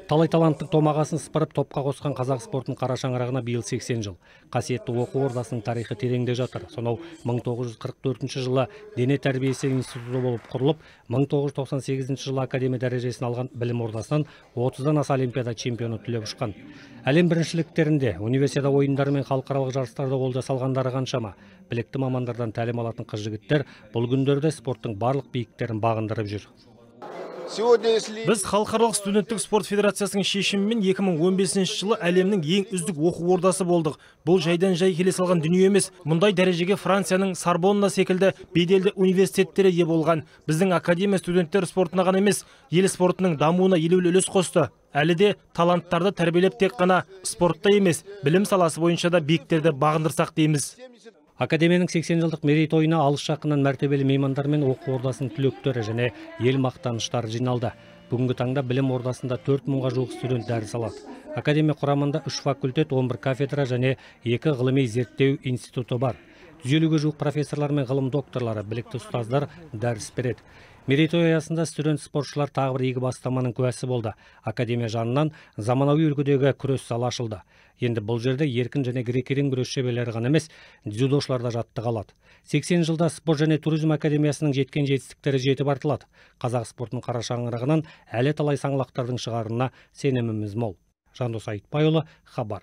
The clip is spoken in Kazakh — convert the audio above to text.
Талай таланттың томағасын сыпырып топқа қосқан қазақ спортының қара шаңырағына биыл 80 жыл. Қасиетті оқу ордасының тарихы тереңде жатыр. Сонау 1944 жылы дене тәрбиесі институты болып құрылып, 1998 жылы академия дәрежесін алған білім ордасынан 30-дан аса олимпиада чемпионы түлеп ұшқан. Әлем біріншіліктерінде, универсиада ойындары мен халықаралық жарыстарда олжа салғандары қаншама. Білікті мамандардан тәлім алатын қыз-жігіттер бұл күндерде спорттың барлық биіктерін бағындырып жүр. Біз Халықаралық студенттік спорт федерациясының шешімімен 2015 жылы әлемнің ең үздік оқу ордасы болдық. Бұл жайдан жай келе салған дүние емес. Мұндай дәрежеге Францияның Сорбонна секілді беделді университеттері ие болған. Біздің академия студенттер спортына ғана емес, ел спортының дамуына елеулі үлес қосты. Әлі де таланттарды тәрбиелеп тек қана спортта емес, білім саласы бойынша да биіктерді бағындырсақ дейміз. Академияның 80 жылдық мерейтойына алыс жақыннан мәртебелі меймандар мен оқу ордасының түлектері және ел мақтаныштары жиналды. Бүгінгі таңда білім ордасында 4000-ға жуық студент дәріс алады. Академия құрамында 3 факультет, 11 кафедра және 2 ғылыми зерттеу институты бар. 150-ге жуық профессорлар мен ғылым докторлары, білікті ұстаздар дәріс береді. Мерейтой аясында студент спортшылар тағы бір игі бастаманың куәсі болды. Академия жанынан заманауи үлгідегі күрес залы ашылды. Енді бұл жерде еркін және грек-рим күрес шеберлері ғана емес, дзюдошылар да жаттыға алады. 80 жылда спорт және туризм академиясының жеткен жетістіктері жетіп артылады. Қазақ спортының қара шаңырағынан әлі талай саңлақтардың шығарына сеніміміз мол. Жандос Айтбайұлы, Хабар.